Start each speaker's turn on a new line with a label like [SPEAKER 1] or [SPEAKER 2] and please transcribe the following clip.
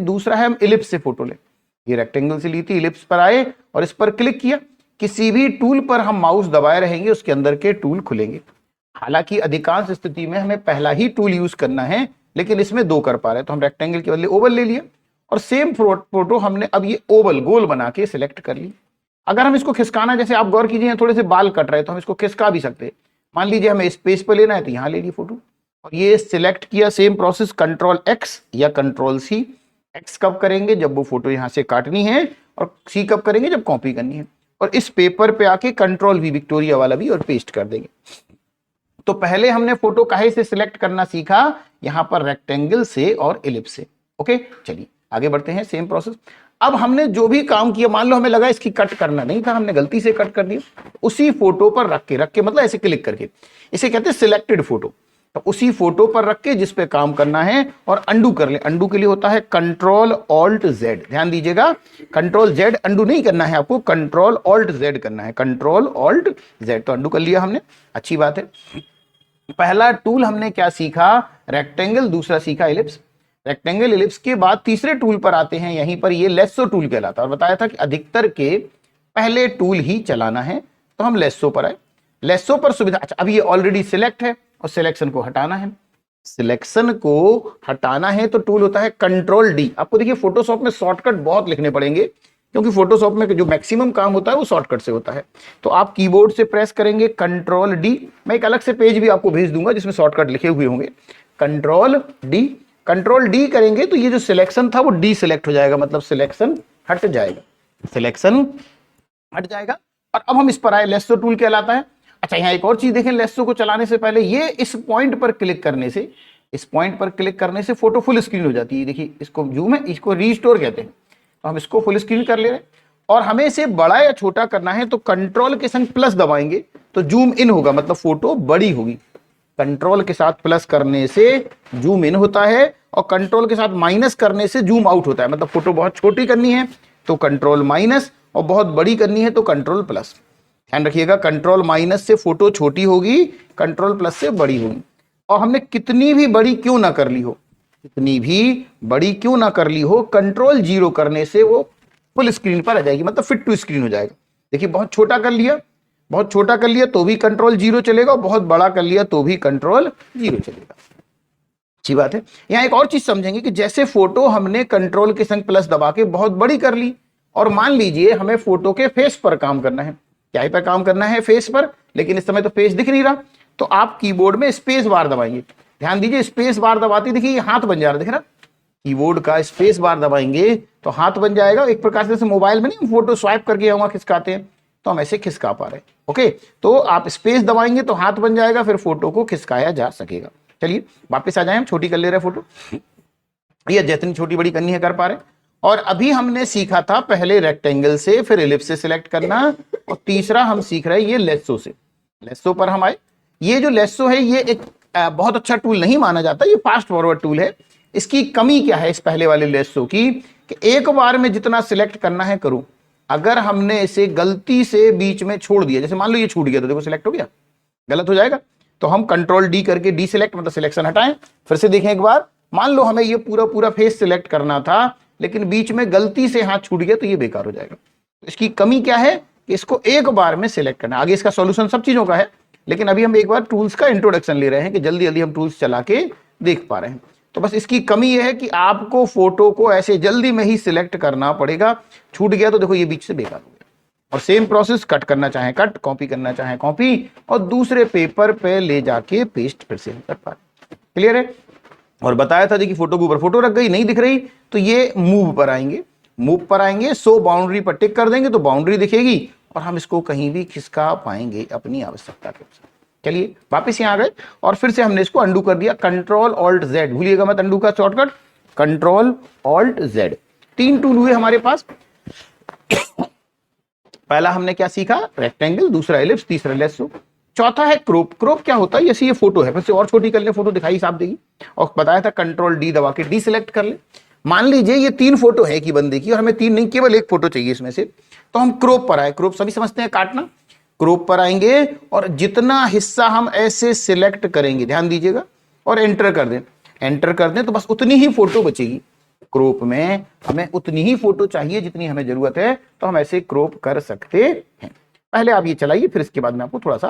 [SPEAKER 1] दूसरा है हम इलिप्स से फोटो लें। ये रेक्टेंगल से ली थी, इलिप्स पर आए और इस पर क्लिक किया। किसी भी टूल पर हम माउस दबाए रहेंगे उसके अंदर के टूल खुलेंगे। हालांकि अधिकांश स्थिति में हमें पहला ही टूल यूज करना है, लेकिन इसमें दो कर पा रहे हैं, तो हम रेक्टेंगल के बदले ओवल ले लिया और सेम फोटो हमने अब ये ओवल गोल बना के सिलेक्ट कर ली। अगर हम इसको खिसकाना, जैसे आप गौर कीजिए थोड़े से बाल कट रहे हैं तो हम इसको खिसका भी सकते हैं। मान लीजिए हमें स्पेस पर लेना है तो यहां ले ली फोटो और ये सिलेक्ट किया। सेम प्रोसेस कंट्रोल एक्स या कंट्रोल सी। एक्स कब करेंगे? जब वो फोटो यहां से काटनी है, और सी कब करेंगे? जब कॉपी करनी है। और इस पेपर पे आके कंट्रोल वी विक्टोरिया वाला भी और पेस्ट कर देंगे। तो पहले हमने फोटो काहे से सिलेक्ट करना सीखा? यहां पर रेक्टेंगल से और इलिप्स से। ओके, चलिए आगे बढ़ते हैं। Same process. अब हमने जो भी काम किया, मान लो हमें लगा इसकी कट करना नहीं था, हमने गलती से कट कर दिया, उसी फोटो पर रख के मतलब ऐसे क्लिक करके, इसे कहते हैं सिलेक्टेड फोटो। तो उसी फोटो पर रख के जिस पे काम करना है और अंडू कर ले। अंडू के लिए होता है कंट्रोल ऑल्ट जेड। ध्यान दीजिएगा, कंट्रोल जेड अंडू नहीं करना है आपको, कंट्रोल ऑल्ट जेड करना है, कंट्रोल ऑल्ट जेड। तो अंडू कर लिया हमने, अच्छी बात है। पहला टूल हमने क्या सीखा? रेक्टेंगल। दूसरा सीखा इलिप्स। रेक्टेंगल इलिप्स के बाद तीसरे टूल पर आते हैं, यहीं पर ये लेसो टूल कहलाता है। और बताया था कि अधिकतर के पहले टूल ही चलाना है, तो हम लेसो पर आए। लेसो पर सुविधा, अच्छा अब ये ऑलरेडी सिलेक्ट है और सिलेक्शन को हटाना है। सिलेक्शन को हटाना है तो टूल होता है कंट्रोल डी। आपको देखिए फोटोशॉप में शॉर्टकट बहुत लिखने पड़ेंगे, क्योंकि फोटोशॉप में जो मैक्सिमम काम होता है वो शॉर्टकट से होता है। तो आप कीबोर्ड से प्रेस करेंगे कंट्रोल डी। मैं एक अलग से पेज भी आपको भेज दूंगा जिसमें शॉर्टकट लिखे हुए होंगे। कंट्रोल डी, कंट्रोल डी करेंगे तो ये जो सिलेक्शन था वो डी सिलेक्ट हो जाएगा, मतलब सिलेक्शन हट जाएगा, सिलेक्शन हट जाएगा। और अब हम इस पर आए, लेसो टूल कहलाता है। अच्छा यहाँ एक और चीज देखें, लेसो को चलाने से पहले ये इस पॉइंट पर क्लिक करने से, इस पॉइंट पर क्लिक करने से फोटो फुल स्क्रीन हो जाती है। देखिए इसको जूम है, इसको रीस्टोर कहते हैं। तो हम इसको फुल स्क्रीन कर ले रहे हैं और हमें इसे बड़ा या छोटा करना है तो कंट्रोल के संग प्लस दबाएंगे तो जूम इन होगा, मतलब फोटो बड़ी होगी। कंट्रोल के साथ प्लस करने से जूम इन होता है और कंट्रोल के साथ माइनस करने से जूम आउट होता है। मतलब फोटो बहुत छोटी करनी है तो कंट्रोल माइनस और बहुत बड़ी करनी है तो कंट्रोल प्लस। ध्यान रखिएगा, कंट्रोल माइनस से फोटो छोटी होगी, कंट्रोल प्लस से बड़ी होगी। और हमने कितनी भी बड़ी क्यों ना कर ली हो, कितनी भी बड़ी क्यों ना कर ली हो, कंट्रोल जीरो करने से वो फुल स्क्रीन पर आ जाएगी, मतलब फिट टू स्क्रीन हो जाएगा। देखिए बहुत छोटा कर लिया, बहुत छोटा कर लिया तो भी कंट्रोल जीरो चलेगा, और बहुत बड़ा कर लिया तो भी कंट्रोल जीरो चलेगा। अच्छी बात है। यहां एक और चीज समझेंगे कि जैसे फोटो हमने कंट्रोल के संग प्लस दबा के बहुत बड़ी कर ली, और मान लीजिए हमें फोटो के फेस पर काम करना है, क्या पर काम करना है? फेस पर। लेकिन इस समय तो फेस दिख नहीं रहा, तो आप कीबोर्ड में स्पेस बार दबाएंगे। ध्यान दीजिए, स्पेस बार दबाते देखिए ये हाथ बन जा रहा है, दिख रहा? कीबोर्ड का स्पेस बार दबाएंगे तो हाथ बन जाएगा। एक प्रकार से जैसे मोबाइल में नहीं फोटो स्वाइप करके यहाँ खिसकाते हैं, तो हम ऐसे खिसका पा रहे हैं। ओके, तो आप स्पेस दबाएंगे तो हाथ बन जाएगा, फिर फोटो को खिसकाया जा सकेगा। चलिए वापस आ जाए, हम छोटी कर ले रहे फोटो, ये जितनी छोटी बड़ी करनी है कर पा रहे। और अभी हमने सीखा था पहले रेक्टेंगल से, फिर इलिप्स से सिलेक्ट करना, और तीसरा हम सीख रहे हैं ये लेसो से। लेसो पर हम आए। ये जो लेसो है ये एक बहुत अच्छा टूल नहीं माना जाता, ये फास्ट फॉरवर्ड टूल है। इसकी कमी क्या है इस पहले वाले लेसो की, कि एक बार में जितना सिलेक्ट करना है करूं। अगर हमने इसे गलती से बीच में छोड़ दिया, जैसे मान लो ये छूट गया तो देखो सिलेक्ट हो गया, गलत हो जाएगा। तो हम कंट्रोल डी करके डी सिलेक्ट, मतलब सिलेक्शन हटाएं, फिर से देखें एक बार। मान लो हमें ये पूरा पूरा फेस सिलेक्ट करना था, लेकिन बीच में गलती से हाथ छूट गया तो ये बेकार हो जाएगा। तो इसकी कमी क्या है कि इसको एक बार में सिलेक्ट करना। आगे इसका सॉल्यूशन सब चीजों का है, लेकिन अभी हम एक बार टूल्स का इंट्रोडक्शन ले रहे हैं कि जल्दी जल्दी हम टूल्स चला के देख पा रहे हैं। तो बस इसकी कमी यह है कि आपको फोटो को ऐसे जल्दी में ही सिलेक्ट करना पड़ेगा। छूट गया तो देखो ये बीच से बेकार हो गया। और सेम प्रोसेस, कट करना चाहे कट, कॉपी करना चाहे कॉपी, और दूसरे पेपर पे ले जाके पेस्ट फिर से कर पा रहे। क्लियर है? और बताया था कि फोटो के ऊपर फोटो रख गई, नहीं दिख रही, तो ये मूव पर आएंगे। मूव पर आएंगे, सो बाउंड्री पर टिक कर देंगे तो बाउंड्री दिखेगी और हम इसको कहीं भी खिसका पाएंगे अपनी आवश्यकता के अनुसार। चलिए वापस यहाँ आ गए और फिर से हमने इसको अंडू कर दिया, कंट्रोल ऑल्ट जेड। भूलिएगा मत अंडू का shortcut, control alt Z. 3 tool हुए हमारे पास। पहला हमने क्या सीखा? रेक्टेंगल, दूसरा इलिप्स, तीसरा लेसो, चौथा है क्रोप। क्रोप क्या होता है? जैसे ये फोटो है, फिर से और छोटी कर ले, फोटो दिखाई साफ देगी। और बताया था कंट्रोल डी दबा के डी सिलेक्ट कर ले। मान लीजिए ये 3 फोटो है कि बंदे की, और हमें 3 नहीं केवल 1 फोटो चाहिए इसमें से, तो हम क्रोप पर आए। क्रोप सभी समझते हैं, काटना। क्रोप पर आएंगे और जितना हिस्सा हम ऐसे सिलेक्ट करेंगे, ध्यान दीजिएगा, और एंटर कर दें। एंटर कर दें तो बस उतनी ही फोटो बचेगी। क्रोप में हमें उतनी ही फोटो चाहिए जितनी हमें जरूरत है, तो हम ऐसे क्रोप कर सकते हैं। पहले आप ये चलाइए, फिर इसके बाद मैं आपको थोड़ा सा